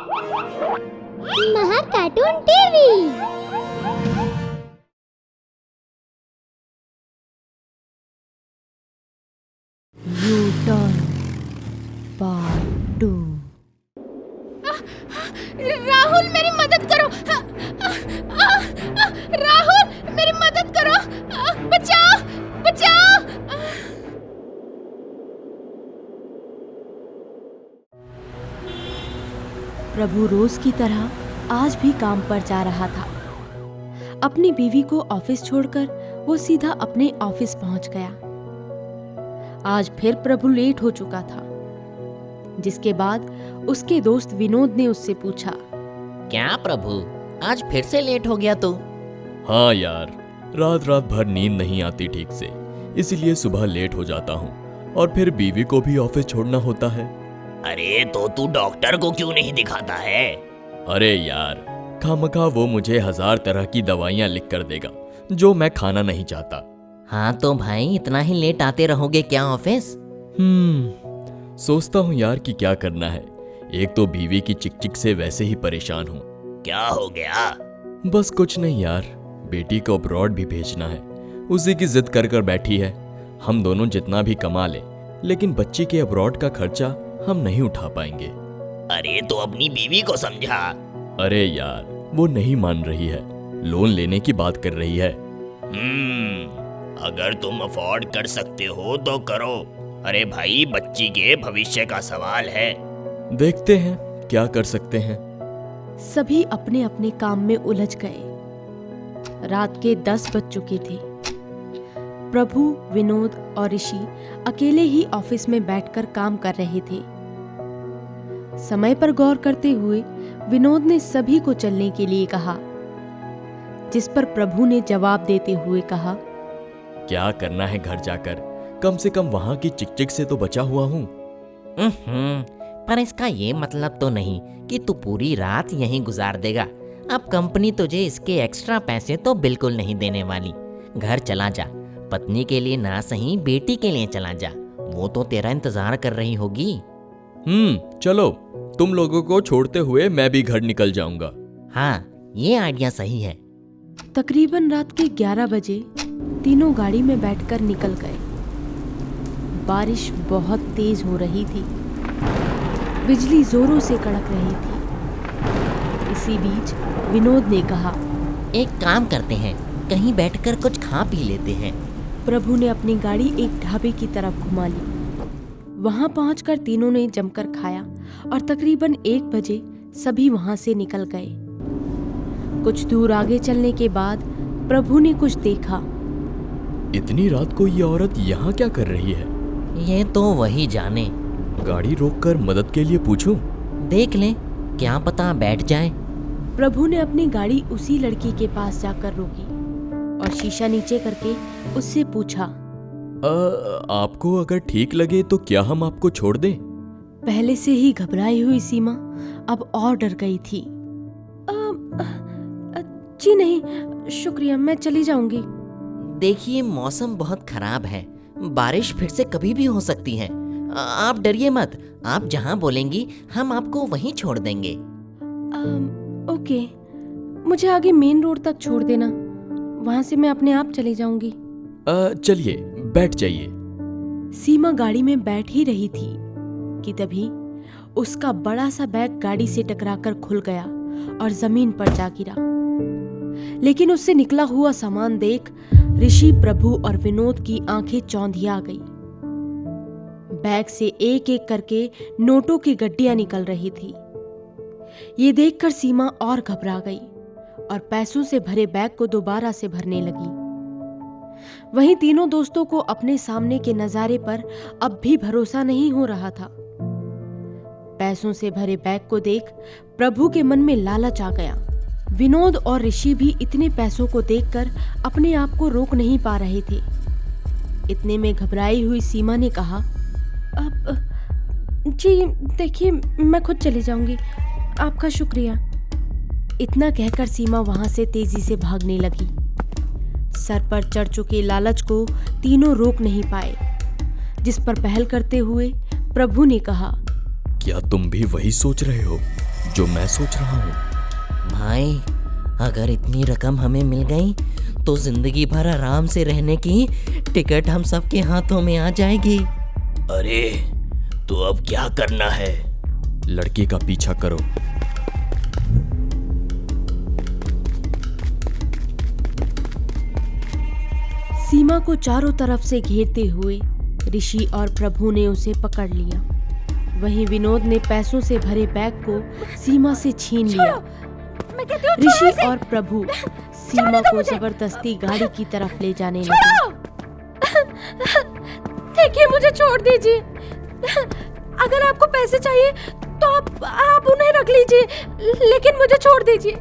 महा cartoon TV. U-turn Part 2। Rahul मेरी मदद करो। राहुल मेरी मदद करो। बचाओ बचाओ। प्रभु रोज की तरह आज भी काम पर जा रहा था। अपनी बीवी को ऑफिस छोड़कर वो सीधा अपने ऑफिस पहुंच गया। आज फिर प्रभु लेट हो चुका था, जिसके बाद उसके दोस्त विनोद ने उससे पूछा, क्या प्रभु, आज फिर से लेट हो गया तू? हाँ यार, रात रात भर नींद नहीं आती ठीक से, इसीलिए सुबह लेट हो जाता हूँ और फिर बीवी को भी ऑफिस छोड़ना होता है। अरे तो तू डॉक्टर को क्यों नहीं दिखाता है? अरे यार, खामखा वो मुझे 1000 तरह की दवाइयाँ लिख कर देगा जो मैं खाना नहीं चाहता। हाँ तो भाई, इतना ही लेट आते रहोगे क्या ऑफिस? सोचता हूँ यार कि क्या करना है। एक तो बीवी की चिकचिक से वैसे ही परेशान हूँ। क्या हो गया? बस कुछ नहीं यार, बेटी को अब्रॉड भी भेजना है, उसी की जिद कर कर बैठी है। हम दोनों जितना भी कमा ले, लेकिन बच्ची के अब्रॉड का खर्चा हम नहीं उठा पाएंगे। अरे तो अपनी बीवी को समझा। अरे यार, वो नहीं मान रही है, लोन लेने की बात कर रही है। अगर तुम अफोर्ड कर सकते हो तो करो। अरे भाई, बच्ची के भविष्य का सवाल है। देखते हैं क्या कर सकते हैं। सभी अपने अपने काम में उलझ गए। रात के 10 बज चुके थे। प्रभु, विनोद और ऋषि अकेले ही ऑफिस में बैठकर काम कर रहे थे। समय पर गौर करते हुए विनोद ने सभी को चलने के लिए कहा, जिस पर प्रभु ने जवाब देते हुए कहा, क्या करना है घर जाकर, कम से कम वहां की चिकचिक से तो बचा हुआ हूँ। पर इसका ये मतलब तो नहीं कि तू पूरी रात यहीं गुजार देगा। अब कंपनी तुझे इसके एक्स्ट्रा पैसे तो बिल्कुल नहीं देने वाली। घर चला जा, पत्नी के लिए ना सही बेटी के लिए चला जा, वो तो तेरा इंतजार कर रही होगी। चलो, तुम लोगों को छोड़ते हुए मैं भी घर निकल जाऊंगा। हाँ, ये आइडिया सही है। तकरीबन रात के 11 बजे तीनों गाड़ी में बैठकर निकल गए। बारिश बहुत तेज हो रही थी, बिजली जोरों से कड़क रही थी। इसी बीच विनोद ने कहा, एक काम करते हैं, कहीं बैठकर कुछ खा पी लेते हैं। प्रभु ने अपनी गाड़ी एक ढाबे की तरफ घुमा ली। वहां पहुंचकर तीनों ने जमकर खाया और तकरीबन 1 बजे सभी वहां से निकल गए। कुछ दूर आगे चलने के बाद प्रभु ने कुछ देखा। इतनी रात को ये औरत यहाँ क्या कर रही है? ये तो वही जाने। गाड़ी रोककर मदद के लिए पूछूं? देख ले, क्या पता बैठ जाए। प्रभु ने अपनी गाड़ी उसी लड़की के पास जाकर रोकी और शीशा नीचे करके उससे पूछा, आपको अगर ठीक लगे तो क्या हम आपको छोड़ दें? पहले से ही घबराई हुई सीमा अब और डर गई थी। जी नहीं शुक्रिया, मैं चली जाऊंगी। देखिए, मौसम बहुत खराब है, बारिश फिर से कभी भी हो सकती है। आप डरिए मत, आप जहाँ बोलेंगी हम आपको वहीं छोड़ देंगे। ओके, मुझे आगे मेन रोड तक छोड़ देना, वहां से मैं अपने आप चली जाऊंगी। चलिए बैठ जाइए। सीमा गाड़ी में बैठ ही रही थी कि तभी उसका बड़ा सा बैग गाड़ी से टकराकर खुल गया और जमीन पर जा गिरा। लेकिन उससे निकला हुआ सामान देख ऋषि, प्रभु और विनोद की आंखें चौंधिया गई। बैग से एक एक करके नोटों की गड्डियां निकल रही थी। ये देखकर सीमा और घबरा गई और पैसों से भरे बैग को दोबारा से भरने लगी। वहीं तीनों दोस्तों को अपने सामने के नजारे पर अब भी भरोसा नहीं हो रहा था। पैसों से भरे बैग को देख प्रभु के मन में लालच आ गया। विनोद और ऋषि भी इतने पैसों को देखकर अपने आप को रोक नहीं पा रहे थे। इतने में घबराई हुई सीमा ने कहा, जी देखिए, मैं खुद चली जाऊंगी, आपका शुक्रिया। इतना कहकर सीमा वहां से तेजी से भागने लगी। सर पर चढ़ चुके लालच को तीनों रोक नहीं पाए, जिस पर पहल करते हुए प्रभु ने कहा, क्या तुम भी वही सोच रहे हो जो मैं सोच रहा हूँ? भाई, अगर इतनी रकम हमें मिल गई तो जिंदगी भर आराम से रहने की टिकट हम सबके हाथों में आ जाएगी। अरे तो अब क्या करना है? लड़की का पीछा करो। सीमा को चारों तरफ से घेरते हुए ऋषि और प्रभु ने उसे पकड़ लिया। वहीं विनोद ने पैसों से भरे बैग को सीमा से छीन लिया। मैं कहती हूँ ऋषि छोड़ो इसे। और प्रभु सीमा दो को मुझे। जबरदस्ती गाड़ी की तरफ ले जाने लगे। छोड़ो। देखिए, मुझे छोड़ दीजिए। अगर आपको पैसे चाहिए तो आप उन्हें रख लीजिए, लेकिन मुझे छोड़ दीजिए।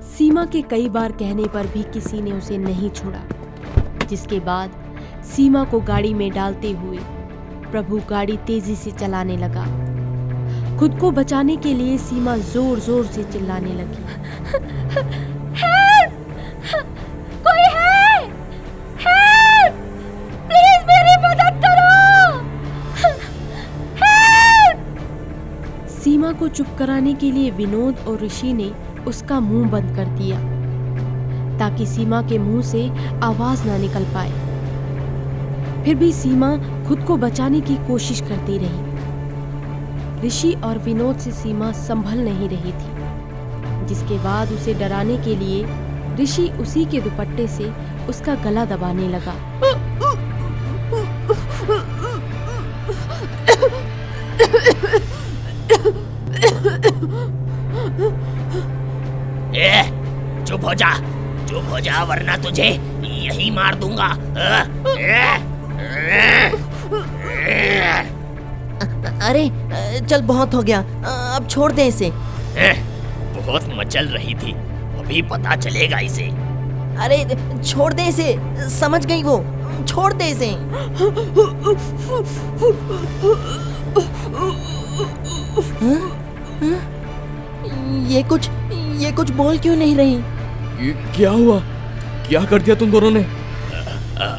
सीमा के कई बार कहने पर भी किसी ने उसे नहीं छोड़ा, जिसके बाद सीमा को गाड़ी में डालते हुए प्रभु गाड़ी तेजी से चलाने लगा। खुद को बचाने के लिए सीमा जोर जोर से चिल्लाने लगी। हेल्प! कोई है? हेल्प! प्लीज मेरी मदद करो! हेल्प! सीमा को चुप कराने के लिए विनोद और ऋषि ने उसका मुंह बंद कर दिया ताकि सीमा के मुंह से आवाज ना निकल पाए। फिर भी सीमा खुद को बचाने की कोशिश करती रही। ऋषि और विनोद से सीमा संभल नहीं रही थी, जिसके बाद उसे डराने के लिए ऋषि उसी के दुपट्टे से उसका गला दबाने लगा। चुप हो जा वरना तुझे यही मार दूंगा। अरे चल, बहुत हो गया, अब छोड़ दे इसे। बहुत मचल रही थी, अभी पता चलेगा इसे। अरे छोड़ दे इसे, समझ गई वो, छोड़ दे इसे। हाँ? हाँ? ये कुछ बोल क्यों नहीं रही? क्या हुआ? क्या कर दिया तुम दोनों ने?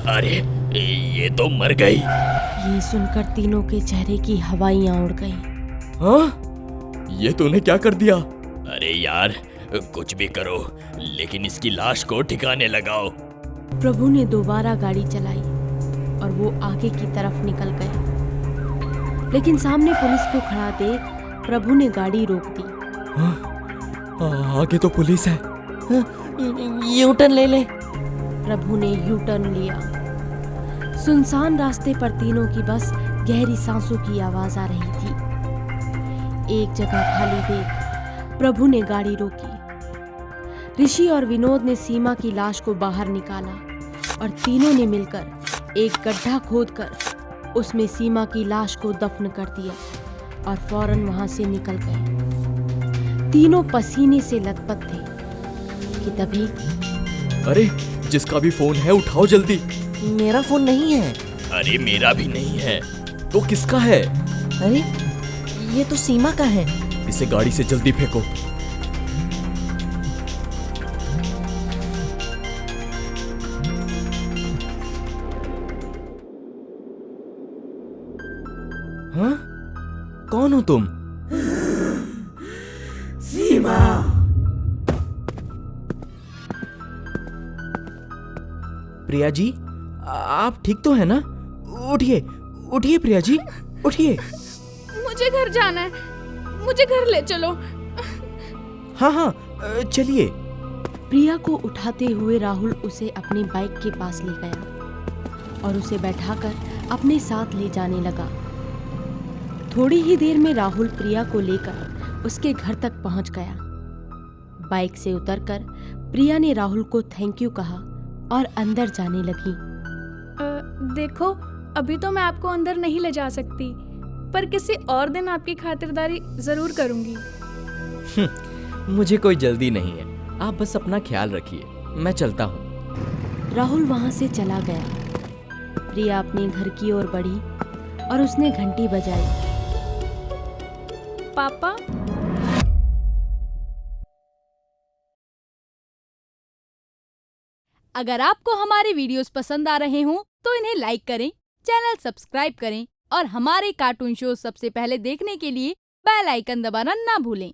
अरे ये तो मर गई। ये सुनकर तीनों के चेहरे की हवाइयां उड़ गईं। हाँ? ये तूने क्या कर दिया? अरे यार, कुछ भी करो, लेकिन इसकी लाश को ठिकाने लगाओ। प्रभु ने दोबारा गाड़ी चलाई और वो आगे की तरफ निकल गए, लेकिन सामने पुलिस को खड़ा देख प्रभु ने गाड़ी रोक दी। आगे तो पुलिस है। यू टर्न ले ले। प्रभु ने यू टर्न लिया। सुनसान रास्ते पर तीनों की बस गहरी सांसों की आवाज आ रही थी। एक जगह खाली देख प्रभु ने गाड़ी रोकी। ऋषि और विनोद ने सीमा की लाश को बाहर निकाला और तीनों ने मिलकर एक गड्ढा खोदकर उसमें सीमा की लाश को दफन कर दिया और फौरन वहां से निकल गए। तीनों पसीने से लथपथ थे कि तभी अरे जिसका भी फोन है उठाओ जल्दी। मेरा फोन नहीं है। अरे मेरा भी नहीं है। तो किसका है? अरे ये तो सीमा का है। इसे गाड़ी से जल्दी फेंको। हाँ? कौन हो तुम? सीमा, प्रिया जी, आप ठीक तो है ना? उठिए उठिए प्रिया जी, उठिए। मुझे घर जाना है, मुझे घर ले चलो। हाँ हाँ चलिए। प्रिया को उठाते हुए राहुल उसे अपनी बाइक के पास ले गया और उसे बैठाकर अपने साथ ले जाने लगा। थोड़ी ही देर में राहुल प्रिया को लेकर उसके घर तक पहुंच गया। बाइक से उतरकर प्रिया ने राहुल को थैंक यू कहा और अंदर जाने लगी। देखो, अभी तो मैं आपको अंदर नहीं ले जा सकती, पर किसी और दिन आपकी खातिरदारी जरूर करूंगी। मुझे कोई जल्दी नहीं है, आप बस अपना ख्याल रखिए, मैं चलता हूँ। राहुल वहां से चला गया। प्रिया अपने घर की ओर बढ़ी और उसने घंटी बजाई। पापा, अगर आपको हमारे वीडियोस पसंद आ रहे हों तो इन्हें लाइक करें, चैनल सब्सक्राइब करें और हमारे कार्टून शो सबसे पहले देखने के लिए बेल आइकन दबाना ना भूलें।